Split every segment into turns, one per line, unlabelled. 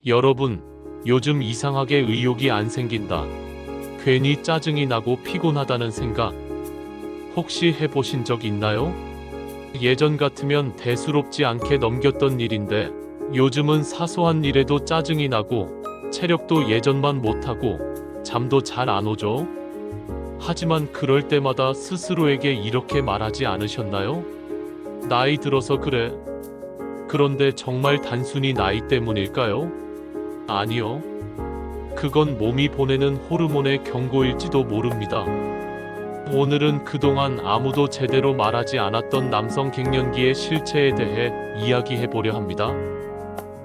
여러분, 요즘 이상하게 의욕이 안 생긴다. 괜히 짜증이 나고 피곤하다는 생각 혹시 해보신 적 있나요? 예전 같으면 대수롭지 않게 넘겼던 일인데 요즘은 사소한 일에도 짜증이 나고 체력도 예전만 못하고 잠도 잘 안 오죠? 하지만 그럴 때마다 스스로에게 이렇게 말하지 않으셨나요? 나이 들어서 그래. 그런데 정말 단순히 나이 때문일까요? 아니요. 그건 몸이 보내는 호르몬의 경고일지도 모릅니다. 오늘은 그동안 아무도 제대로 말하지 않았던 남성 갱년기의 실체에 대해 이야기해보려 합니다.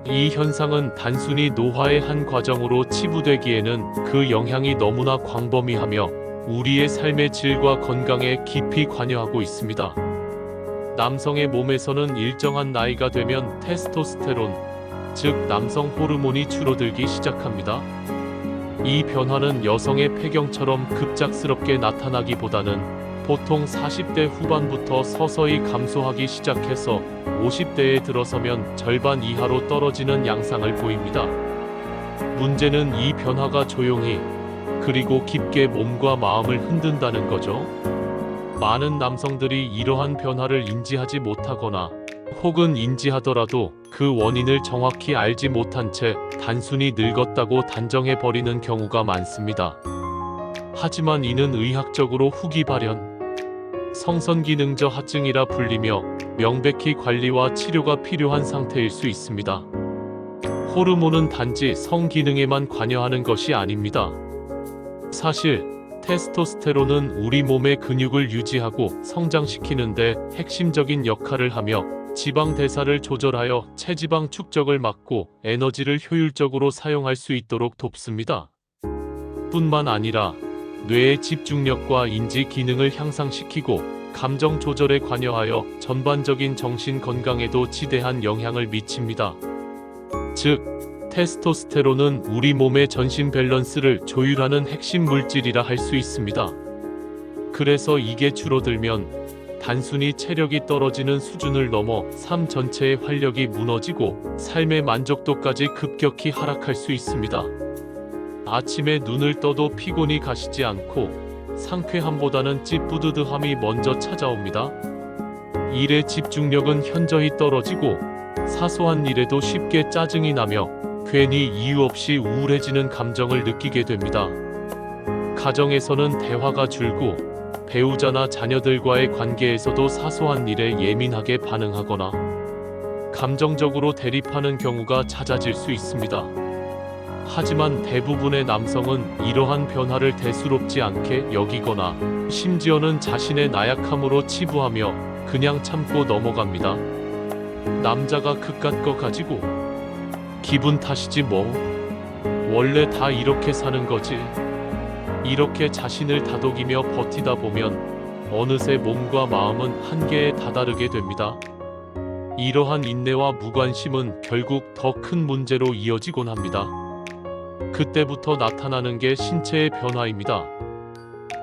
이 현상은 단순히 노화의 한 과정으로 치부되기에는 그 영향이 너무나 광범위하며 우리의 삶의 질과 건강에 깊이 관여하고 있습니다. 남성의 몸에서는 일정한 나이가 되면 테스토스테론, 즉 남성 호르몬이 줄어들기 시작합니다. 이 변화는 여성의 폐경처럼 급작스럽게 나타나기보다는 보통 40대 후반부터 서서히 감소하기 시작해서 50대에 들어서면 절반 이하로 떨어지는 양상을 보입니다. 문제는 이 변화가 조용히 그리고 깊게 몸과 마음을 흔든다는 거죠. 많은 남성들이 이러한 변화를 인지하지 못하거나 혹은 인지하더라도 그 원인을 정확히 알지 못한 채 단순히 늙었다고 단정해버리는 경우가 많습니다. 하지만 이는 의학적으로 후기 발현, 성선기능저하증이라 불리며 명백히 관리와 치료가 필요한 상태일 수 있습니다. 호르몬은 단지 성기능에만 관여하는 것이 아닙니다. 사실 테스토스테론은 우리 몸의 근육을 유지하고 성장시키는데 핵심적인 역할을 하며 지방 대사를 조절하여 체지방 축적을 막고 에너지를 효율적으로 사용할 수 있도록 돕습니다. 뿐만 아니라 뇌의 집중력과 인지 기능을 향상시키고 감정 조절에 관여하여 전반적인 정신 건강에도 지대한 영향을 미칩니다. 즉, 테스토스테론은 우리 몸의 전신 밸런스를 조율하는 핵심 물질이라 할 수 있습니다. 그래서 이게 줄어들면 단순히 체력이 떨어지는 수준을 넘어 삶 전체의 활력이 무너지고 삶의 만족도까지 급격히 하락할 수 있습니다. 아침에 눈을 떠도 피곤이 가시지 않고 상쾌함보다는 찌뿌드드함이 먼저 찾아옵니다. 일의 집중력은 현저히 떨어지고 사소한 일에도 쉽게 짜증이 나며 괜히 이유 없이 우울해지는 감정을 느끼게 됩니다. 가정에서는 대화가 줄고 배우자나 자녀들과의 관계에서도 사소한 일에 예민하게 반응하거나 감정적으로 대립하는 경우가 잦아질 수 있습니다. 하지만 대부분의 남성은 이러한 변화를 대수롭지 않게 여기거나 심지어는 자신의 나약함으로 치부하며 그냥 참고 넘어갑니다. 남자가 그깟 거 가지고 기분 탓이지 뭐. 원래 다 이렇게 사는 거지. 이렇게 자신을 다독이며 버티다 보면 어느새 몸과 마음은 한계에 다다르게 됩니다. 이러한 인내와 무관심은 결국 더 큰 문제로 이어지곤 합니다. 그때부터 나타나는 게 신체의 변화입니다.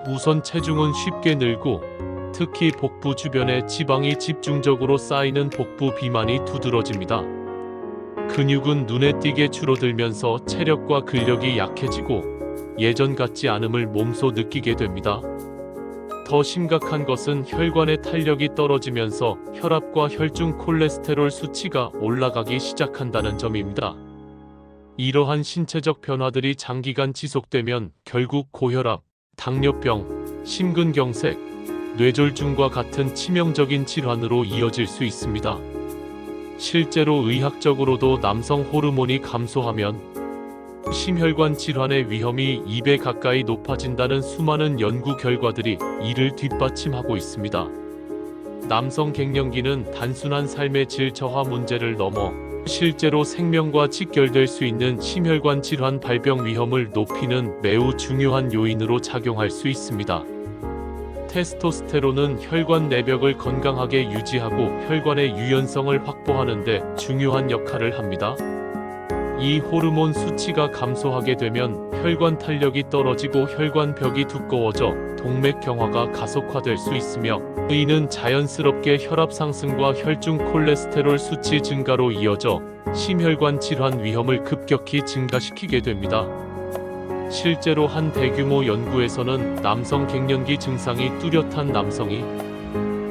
우선 체중은 쉽게 늘고 특히 복부 주변에 지방이 집중적으로 쌓이는 복부 비만이 두드러집니다. 근육은 눈에 띄게 줄어들면서 체력과 근력이 약해지고 예전 같지 않음을 몸소 느끼게 됩니다. 더 심각한 것은 혈관의 탄력이 떨어지면서 혈압과 혈중 콜레스테롤 수치가 올라가기 시작한다는 점입니다. 이러한 신체적 변화들이 장기간 지속되면 결국 고혈압, 당뇨병, 심근경색, 뇌졸중과 같은 치명적인 질환으로 이어질 수 있습니다. 실제로 의학적으로도 남성 호르몬이 감소하면 심혈관 질환의 위험이 2배 가까이 높아진다는 수많은 연구 결과들이 이를 뒷받침하고 있습니다. 남성 갱년기는 단순한 삶의 질 저하 문제를 넘어 실제로 생명과 직결될 수 있는 심혈관 질환 발병 위험을 높이는 매우 중요한 요인으로 작용할 수 있습니다. 테스토스테론은 혈관 내벽을 건강하게 유지하고 혈관의 유연성을 확보하는 데 중요한 역할을 합니다. 이 호르몬 수치가 감소하게 되면 혈관 탄력이 떨어지고 혈관벽이 두꺼워져 동맥 경화가 가속화될 수 있으며 이는 자연스럽게 혈압 상승과 혈중 콜레스테롤 수치 증가로 이어져 심혈관 질환 위험을 급격히 증가시키게 됩니다. 실제로 한 대규모 연구에서는 남성 갱년기 증상이 뚜렷한 남성이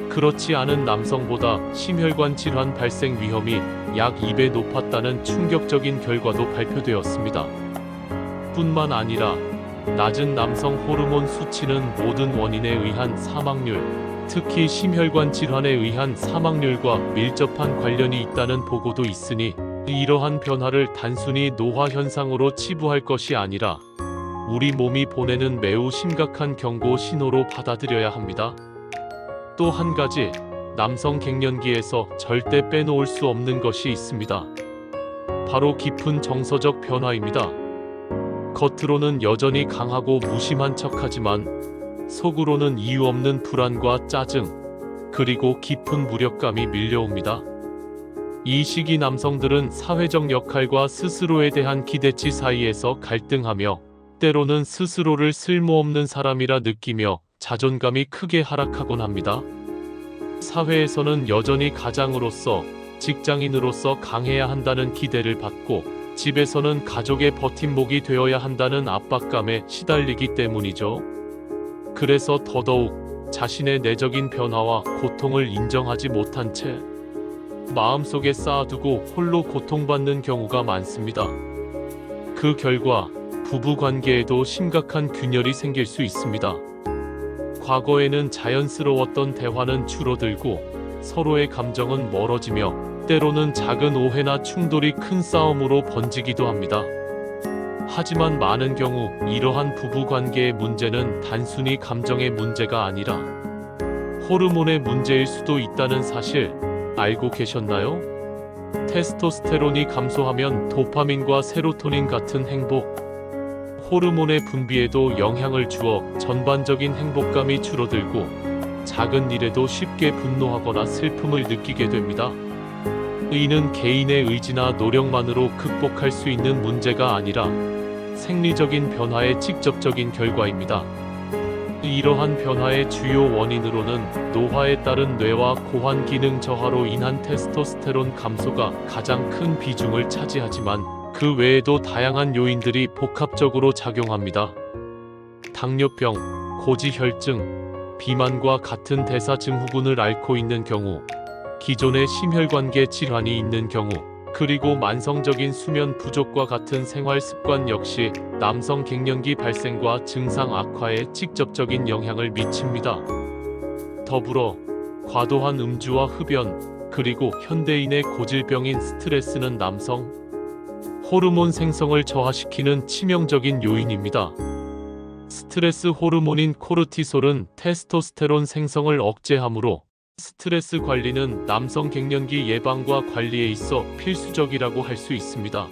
그렇지 않은 남성보다 심혈관 질환 발생 위험이 약 2배 높았다는 충격적인 결과도 발표되었습니다. 뿐만 아니라 낮은 남성 호르몬 수치는 모든 원인에 의한 사망률, 특히 심혈관 질환에 의한 사망률과 밀접한 관련이 있다는 보고도 있으니 이러한 변화를 단순히 노화 현상으로 치부할 것이 아니라 우리 몸이 보내는 매우 심각한 경고 신호로 받아들여야 합니다. 또 한 가지, 남성 갱년기에서 절대 빼놓을 수 없는 것이 있습니다. 바로 깊은 정서적 변화입니다. 겉으로는 여전히 강하고 무심한 척하지만 속으로는 이유 없는 불안과 짜증, 그리고 깊은 무력감이 밀려옵니다. 이 시기 남성들은 사회적 역할과 스스로에 대한 기대치 사이에서 갈등하며 때로는 스스로를 쓸모없는 사람이라 느끼며 자존감이 크게 하락하곤 합니다. 사회에서는 여전히 가장으로서, 직장인으로서 강해야 한다는 기대를 받고 집에서는 가족의 버팀목이 되어야 한다는 압박감에 시달리기 때문이죠. 그래서 더더욱 자신의 내적인 변화와 고통을 인정하지 못한 채 마음속에 쌓아두고 홀로 고통받는 경우가 많습니다. 그 결과 부부관계에도 심각한 균열이 생길 수 있습니다. 과거에는 자연스러웠던 대화는 줄어들고 서로의 감정은 멀어지며 때로는 작은 오해나 충돌이 큰 싸움으로 번지기도 합니다. 하지만 많은 경우 이러한 부부관계의 문제는 단순히 감정의 문제가 아니라 호르몬의 문제일 수도 있다는 사실 알고 계셨나요? 테스토스테론이 감소하면 도파민과 세로토닌 같은 행복 호르몬의 분비에도 영향을 주어 전반적인 행복감이 줄어들고 작은 일에도 쉽게 분노하거나 슬픔을 느끼게 됩니다. 이는 개인의 의지나 노력만으로 극복할 수 있는 문제가 아니라 생리적인 변화의 직접적인 결과입니다. 이러한 변화의 주요 원인으로는 노화에 따른 뇌와 고환 기능 저하로 인한 테스토스테론 감소가 가장 큰 비중을 차지하지만 그 외에도 다양한 요인들이 복합적으로 작용합니다. 당뇨병, 고지혈증, 비만과 같은 대사증후군을 앓고 있는 경우, 기존의 심혈관계 질환이 있는 경우, 그리고 만성적인 수면 부족과 같은 생활 습관 역시 남성 갱년기 발생과 증상 악화에 직접적인 영향을 미칩니다. 더불어 과도한 음주와 흡연, 그리고 현대인의 고질병인 스트레스는 남성 호르몬 생성을 저하시키는 치명적인 요인입니다. 스트레스 호르몬인 코르티솔은 테스토스테론 생성을 억제하므로 스트레스 관리는 남성 갱년기 예방과 관리에 있어 필수적이라고 할 수 있습니다.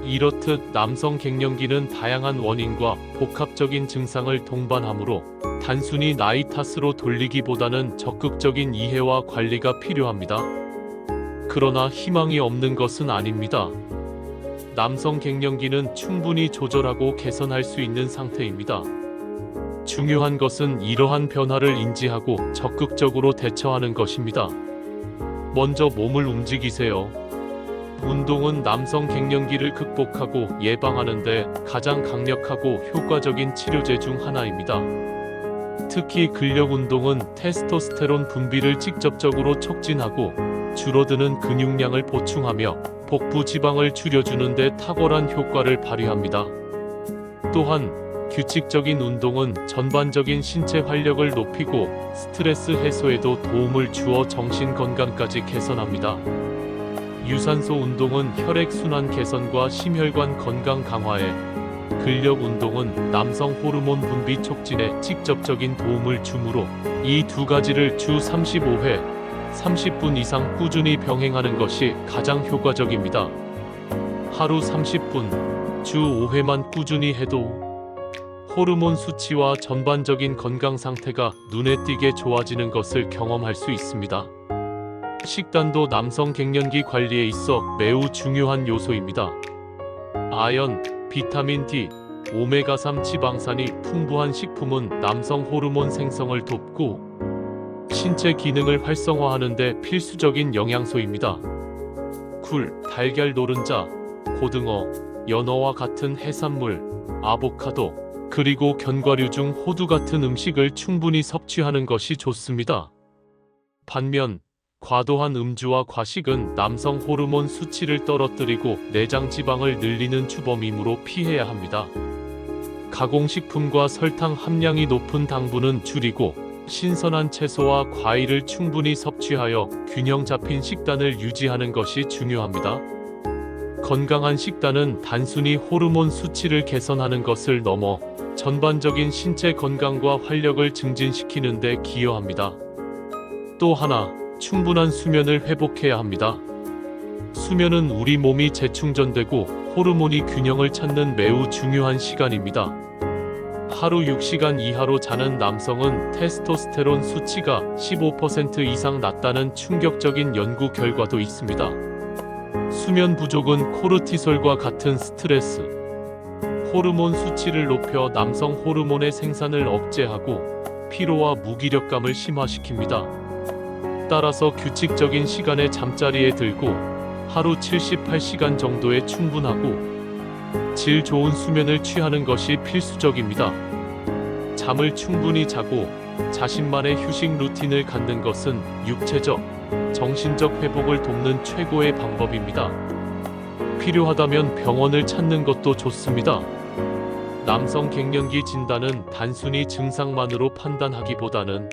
이렇듯 남성 갱년기는 다양한 원인과 복합적인 증상을 동반하므로 단순히 나이 탓으로 돌리기보다는 적극적인 이해와 관리가 필요합니다. 그러나 희망이 없는 것은 아닙니다. 남성 갱년기는 충분히 조절하고 개선할 수 있는 상태입니다. 중요한 것은 이러한 변화를 인지하고 적극적으로 대처하는 것입니다. 먼저 몸을 움직이세요. 운동은 남성 갱년기를 극복하고 예방하는 데 가장 강력하고 효과적인 치료제 중 하나입니다. 특히 근력 운동은 테스토스테론 분비를 직접적으로 촉진하고 줄어드는 근육량을 보충하며 복부 지방을 줄여주는 데 탁월한 효과를 발휘합니다. 또한 규칙적인 운동은 전반적인 신체 활력을 높이고 스트레스 해소에도 도움을 주어 정신 건강까지 개선합니다. 유산소 운동은 혈액순환 개선과 심혈관 건강 강화에, 근력 운동은 남성 호르몬 분비 촉진에 직접적인 도움을 주므로 이 두 가지를 주 35회, 30분 이상 꾸준히 병행하는 것이 가장 효과적입니다. 하루 30분, 주 5회만 꾸준히 해도 호르몬 수치와 전반적인 건강 상태가 눈에 띄게 좋아지는 것을 경험할 수 있습니다. 식단도 남성 갱년기 관리에 있어 매우 중요한 요소입니다. 아연, 비타민 D, 오메가3 지방산이 풍부한 식품은 남성 호르몬 생성을 돕고 신체 기능을 활성화하는 데 필수적인 영양소입니다. 굴, 달걀 노른자, 고등어, 연어와 같은 해산물, 아보카도, 그리고 견과류 중 호두 같은 음식을 충분히 섭취하는 것이 좋습니다. 반면 과도한 음주와 과식은 남성 호르몬 수치를 떨어뜨리고 내장 지방을 늘리는 주범이므로 피해야 합니다. 가공식품과 설탕 함량이 높은 당분은 줄이고 신선한 채소와 과일을 충분히 섭취하여 균형 잡힌 식단을 유지하는 것이 중요합니다. 건강한 식단은 단순히 호르몬 수치를 개선하는 것을 넘어 전반적인 신체 건강과 활력을 증진시키는 데 기여합니다. 또 하나, 충분한 수면을 회복해야 합니다. 수면은 우리 몸이 재충전되고 호르몬이 균형을 찾는 매우 중요한 시간입니다. 하루 6시간 이하로 자는 남성은 테스토스테론 수치가 15% 이상 낮다는 충격적인 연구 결과도 있습니다. 수면 부족은 코르티솔과 같은 스트레스, 호르몬 수치를 높여 남성 호르몬의 생산을 억제하고 피로와 무기력감을 심화시킵니다. 따라서 규칙적인 시간에 잠자리에 들고 하루 78시간 정도에 충분하고 질 좋은 수면을 취하는 것이 필수적입니다. 잠을 충분히 자고 자신만의 휴식 루틴을 갖는 것은 육체적, 정신적 회복을 돕는 최고의 방법입니다. 필요하다면 병원을 찾는 것도 좋습니다. 남성 갱년기 진단은 단순히 증상만으로 판단하기보다는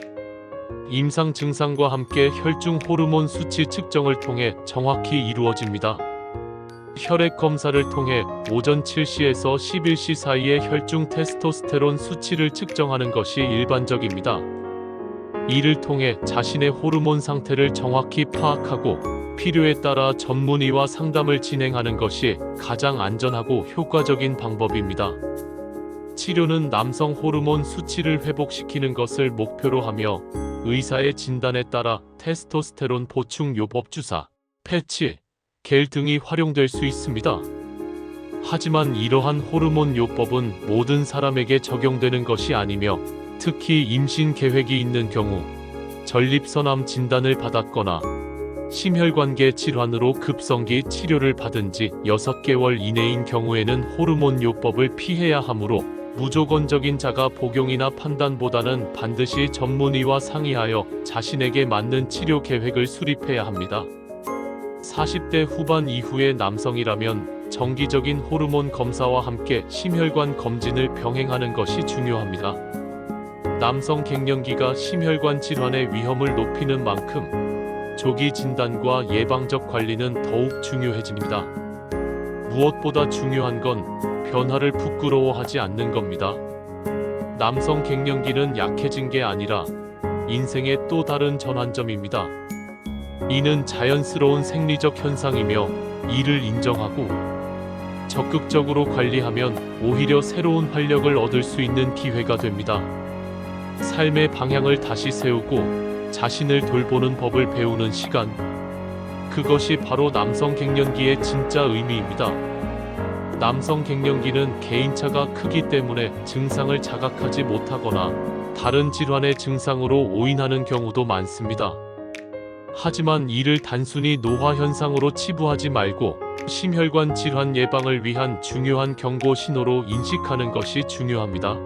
임상 증상과 함께 혈중 호르몬 수치 측정을 통해 정확히 이루어집니다. 혈액 검사를 통해 오전 7시에서 11시 사이의 혈중 테스토스테론 수치를 측정하는 것이 일반적입니다. 이를 통해 자신의 호르몬 상태를 정확히 파악하고 필요에 따라 전문의와 상담을 진행하는 것이 가장 안전하고 효과적인 방법입니다. 치료는 남성 호르몬 수치를 회복시키는 것을 목표로 하며 의사의 진단에 따라 테스토스테론 보충 요법 주사, 패치, 겔 등이 활용될 수 있습니다. 하지만 이러한 호르몬 요법은 모든 사람에게 적용되는 것이 아니며 특히 임신 계획이 있는 경우, 전립선암 진단을 받았거나 심혈관계 질환으로 급성기 치료를 받은 지 6개월 이내인 경우에는 호르몬 요법을 피해야 하므로 무조건적인 자가 복용이나 판단보다는 반드시 전문의와 상의하여 자신에게 맞는 치료 계획을 수립해야 합니다. 40대 후반 이후의 남성이라면 정기적인 호르몬 검사와 함께 심혈관 검진을 병행하는 것이 중요합니다. 남성 갱년기가 심혈관 질환의 위험을 높이는 만큼 조기 진단과 예방적 관리는 더욱 중요해집니다. 무엇보다 중요한 건 변화를 부끄러워하지 않는 겁니다. 남성 갱년기는 약해진 게 아니라 인생의 또 다른 전환점입니다. 이는 자연스러운 생리적 현상이며 이를 인정하고 적극적으로 관리하면 오히려 새로운 활력을 얻을 수 있는 기회가 됩니다. 삶의 방향을 다시 세우고 자신을 돌보는 법을 배우는 시간, 그것이 바로 남성 갱년기의 진짜 의미입니다. 남성 갱년기는 개인차가 크기 때문에 증상을 자각하지 못하거나 다른 질환의 증상으로 오인하는 경우도 많습니다. 하지만 이를 단순히 노화 현상으로 치부하지 말고 심혈관 질환 예방을 위한 중요한 경고 신호로 인식하는 것이 중요합니다.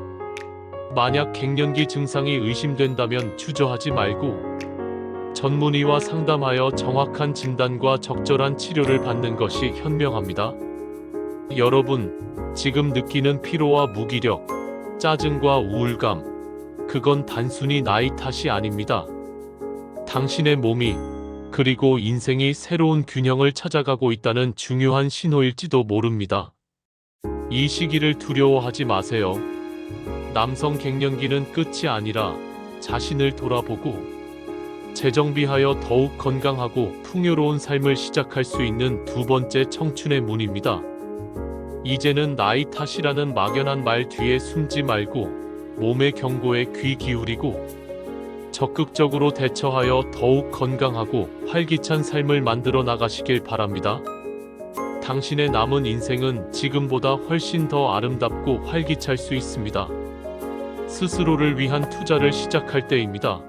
만약 갱년기 증상이 의심된다면 주저하지 말고 전문의와 상담하여 정확한 진단과 적절한 치료를 받는 것이 현명합니다. 여러분, 지금 느끼는 피로와 무기력, 짜증과 우울감, 그건 단순히 나이 탓이 아닙니다. 당신의 몸이 그리고 인생이 새로운 균형을 찾아가고 있다는 중요한 신호일지도 모릅니다. 이 시기를 두려워하지 마세요. 남성 갱년기는 끝이 아니라 자신을 돌아보고 재정비하여 더욱 건강하고 풍요로운 삶을 시작할 수 있는 두 번째 청춘의 문입니다. 이제는 나이 탓이라는 막연한 말 뒤에 숨지 말고 몸의 경고에 귀 기울이고 적극적으로 대처하여 더욱 건강하고 활기찬 삶을 만들어 나가시길 바랍니다. 당신의 남은 인생은 지금보다 훨씬 더 아름답고 활기찰 수 있습니다. 스스로를 위한 투자를 시작할 때입니다.